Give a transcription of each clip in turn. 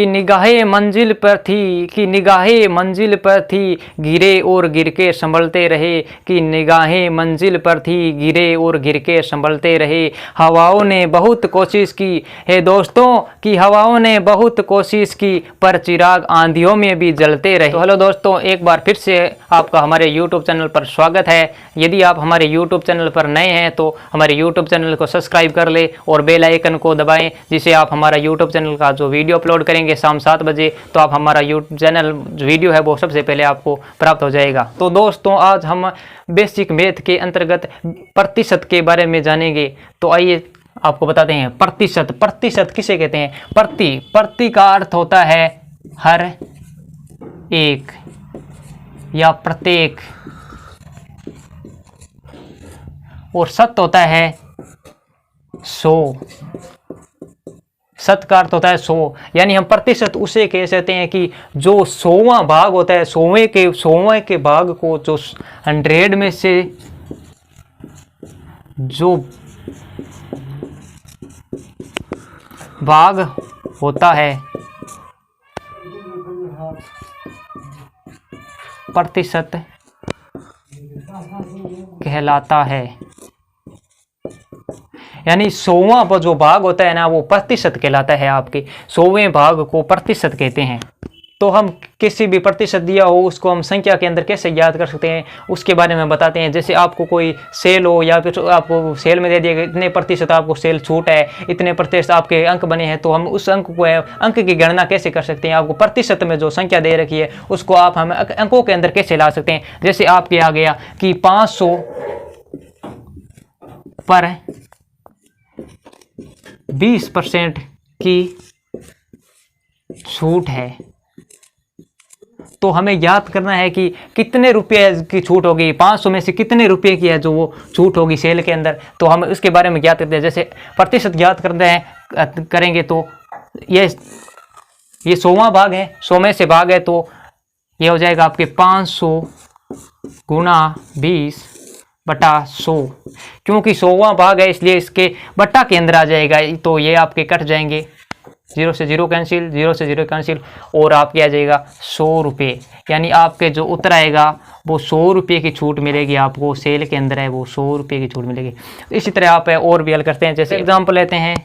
कि निगाहें मंजिल पर थी, कि निगाहें मंजिल पर थी, गिरे और गिर के संभलते रहे, कि निगाहें मंजिल पर थी, गिरे और गिर के संभलते रहे। हवाओं ने बहुत कोशिश की है दोस्तों, कि हवाओं ने बहुत कोशिश की, पर चिराग आंधियों में भी जलते रहे। तो हेलो दोस्तों, एक बार फिर से आपका हमारे YouTube चैनल पर स्वागत है। यदि आप हमारे YouTube चैनल पर नए हैं तो हमारे YouTube चैनल को सब्सक्राइब कर ले और बेल आइकन को दबाएं, जिससे आप हमारा YouTube चैनल का जो वीडियो अपलोड करेंगे शाम 7 बजे तो आप हमारा YouTube चैनल वीडियो है वो सबसे पहले आपको प्राप्त हो जाएगा। तो दोस्तों, आज हम बेसिक मैथ के अंतर्गत प्रतिशत के बारे में जानेंगे। तो आइए आपको बताते हैं प्रतिशत। प्रतिशत किसे कहते हैं? प्रति का अर्थ होता है हर एक या प्रत्येक, और शत होता है 100। शत का अर्थ होता है 100, यानी हम प्रतिशत उसे कह सकते हैं कि जो 100वां भाग होता है, 100वें के भाग को जो 100 में से जो भाग होता है प्रतिशत कहलाता है। यानी 100वां जो भाग होता है ना, वो प्रतिशत कहलाता है। आपके 100वें भाग को प्रतिशत कहते हैं। तो हम किसी भी प्रतिशत दिया हो उसको हम संख्या के अंदर कैसे याद कर सकते हैं, उसके बारे में बताते हैं। जैसे आपको कोई सेल हो या फिर आपको सेल में दे दिया गया इतने प्रतिशत आपको सेल छूट है, इतने प्रतिशत आपके अंक बने हैं, तो हम उस अंक को अंक की गणना कैसे कर सकते हैं? आपको प्रतिशत में जो संख्या दे रखी है उसको आप हम अंकों के अंदर कैसे ला सकते हैं? जैसे आपके आ गया कि 500 पर 20% की छूट है, तो हमें याद करना है कि कितने रुपए की छूट होगी, 500 में से कितने रुपए की है जो वो छूट होगी सेल के अंदर। तो हम उसके बारे में ज्ञात करते हैं। जैसे प्रतिशत ज्ञात करते हैं करेंगे तो ये 100वां भाग है, 100 में से भाग है, तो ये हो जाएगा आपके 500 गुणा 20/100। क्योंकि 100वां भाग है इसलिए इसके बट्टा के अंदर आ जाएगा, तो ये आपके कट जाएंगे, 0 से 0 कैंसिल, 0 से 0 कैंसिल, और आपके आ जाएगा 100 रुपये। यानी आपके जो उत्तर आएगा वो 100 रुपये की छूट मिलेगी आपको, सेल के अंदर है वो 100 रुपये की छूट मिलेगी। इसी तरह आप और भी हल करते हैं। जैसे एग्जांपल लेते हैं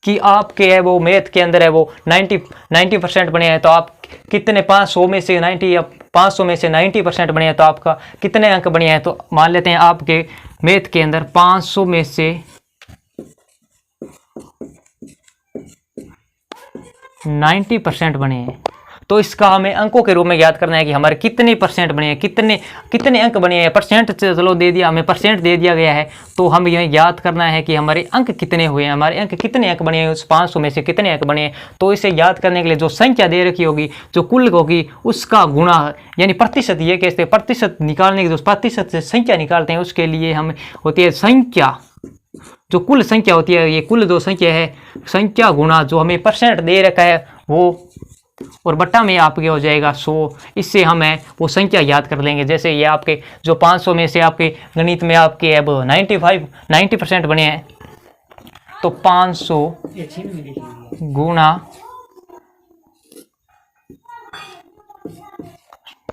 कि आपके है वो मैथ के अंदर है वो 90% बने हैं, तो आप कितने 500 में से 90 या 500 में से 90% बने हैं, तो आपका कितने अंक बने हैं? तो मान लेते हैं आपके मैथ के अंदर 500 में से 90% बने हैं, तो इसका हमें अंकों के रूप में याद करना है कि हमारे कितने परसेंट बने हैं, कितने अंक बने हैं। परसेंट चलो दे दिया, हमें परसेंट दे दिया गया है, तो हम यह याद करना है कि हमारे अंक कितने हुए हैं, हमारे अंक कितने अंक बने हैं, उस 500 में से कितने अंक बने हैं। तो इसे याद करने के लिए जो संख्या दे रखी होगी, जो कुल होगी, उसका गुणा, यानी प्रतिशत। ये कहते हैं प्रतिशत निकालने के, जो प्रतिशत से संख्या निकालते हैं उसके लिए हम होती है संख्या, जो कुल संख्या होती है, ये कुल जो संख्या है, संख्या गुणा जो हमें परसेंट दे रखा है वो, और बट्टा में आपके हो जाएगा 100। इससे हमें वो संख्या याद कर लेंगे। जैसे ये आपके जो 500 में से आपके गणित में आपके अब 90% बने हैं, तो 500 गुणा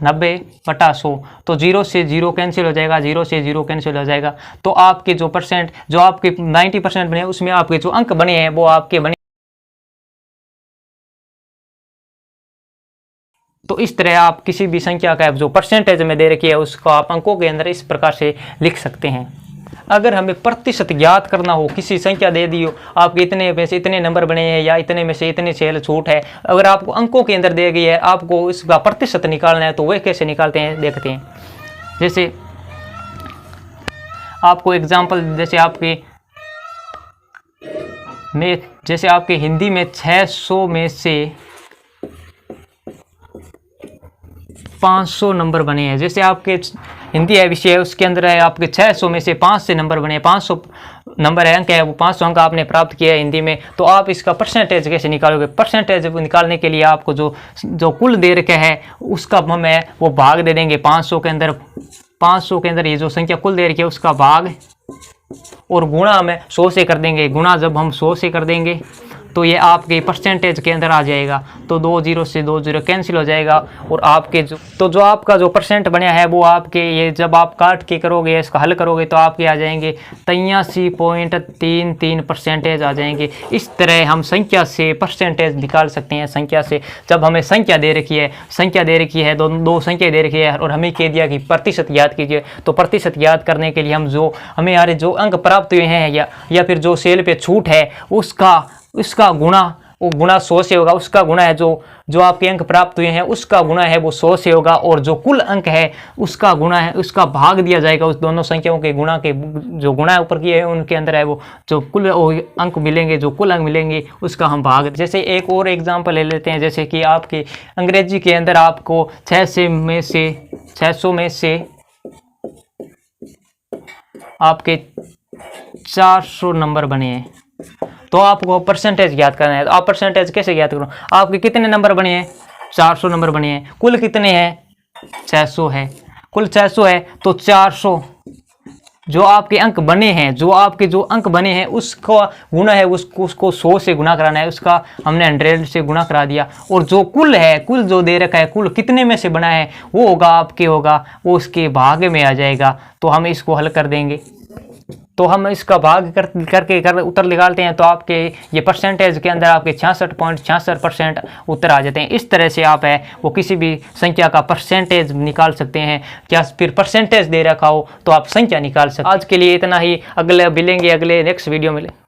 90/100, तो 0 से 0 कैंसिल हो जाएगा, 0 से 0 कैंसिल हो जाएगा। तो आपके जो परसेंट, जो आपके 90% बने हैं, उसमें आपके जो अंक बने हैं वो आपके बने। तो इस तरह आप किसी भी संख्या का जो परसेंटेज में दे रखी है उसको आप अंकों के अंदर इस प्रकार से लिख सकते हैं। अगर हमें प्रतिशत याद करना हो, किसी संख्या दे दी हो, आपके इतने में से इतने नंबर बने हैं या इतने में से इतने सेल छूट है, अगर आपको अंकों के अंदर दी गई है, आपको इसका प्रतिशत निकालना है, तो वह कैसे निकालते हैं देखते हैं। जैसे आपको एग्जाम्पल, जैसे आपके हिंदी में 600 में से 500 नंबर बने हैं। जैसे आपके हिंदी है विषय है, उसके अंदर है आपके 600 में से 5 से नंबर बने हैं, 500 नंबर है, अंक है, वो 500 अंक आपने प्राप्त किया है हिंदी में। तो आप इसका परसेंटेज कैसे निकालोगे? परसेंटेज निकालने के लिए आपको जो कुल दे रखा है उसका हमें वो भाग दे देंगे 500 के अंदर। 500 के अंदर ये जो संख्या कुल दे रखी है उसका भाग, और गुणा हमें 100 से कर देंगे। गुणा जब हम 100 से कर देंगे तो ये आपके परसेंटेज के अंदर आ जाएगा। तो 2 0 से 2 0 कैंसिल हो जाएगा और आपके जो आपका जो परसेंट बना है वो आपके ये जब आप काट के करोगे, इसका हल करोगे तो आपके आ जाएंगे 83.33% आ जाएंगे। इस तरह हम संख्या से परसेंटेज निकाल सकते हैं। संख्या से जब हमें संख्या दे रखी है दो संख्या दे रखी है और हमें कह दिया कि प्रतिशत याद कीजिए, तो प्रतिशत याद करने के लिए हम हमें यार जो अंक प्राप्त हुए हैं या फिर जो सेल पे छूट है उसका गुणा, वो गुणा 100 से होगा। उसका गुणा है जो आपके अंक प्राप्त हुए हैं उसका गुणा है वो 100 से होगा, और जो कुल अंक है उसका गुणा है, उसका भाग दिया जाएगा उस दोनों संख्याओं के गुणा के, जो गुणा ऊपर किए हैं उनके अंदर है वो जो कुल अंक मिलेंगे, जो कुल अंक मिलेंगे उसका हम भाग। जैसे एक और एग्जांपल ले लेते हैं, जैसे कि आपके अंग्रेजी के अंदर आपको 600 में से आपके 400 नंबर बने हैं, तो आपको परसेंटेज याद करना है। तो आप परसेंटेज कैसे याद करो, आपके कितने नंबर बने हैं, 400 नंबर बने हैं, कुल कितने हैं, 600 है, कुल 600 है, तो 400 जो आपके अंक बने हैं, जो अंक बने हैं उसका गुना है, उसको 100 से गुना कराना है, उसका हमने 100 से गुना करा दिया। और जो कुल है, कुल जो दे रखा है, कुल कितने में से बना है वो वो उसके भाग में आ जाएगा। तो हम इसको हल कर देंगे, तो हम इसका भाग करके उत्तर निकालते हैं, तो आपके ये परसेंटेज के अंदर आपके 66.66% उत्तर आ जाते हैं। इस तरह से आप वो किसी भी संख्या का परसेंटेज निकाल सकते हैं, या फिर परसेंटेज दे रखा हो तो आप संख्या निकाल सकते हैं। आज के लिए इतना ही, अगले मिलेंगे अगले नेक्स्ट वीडियो में।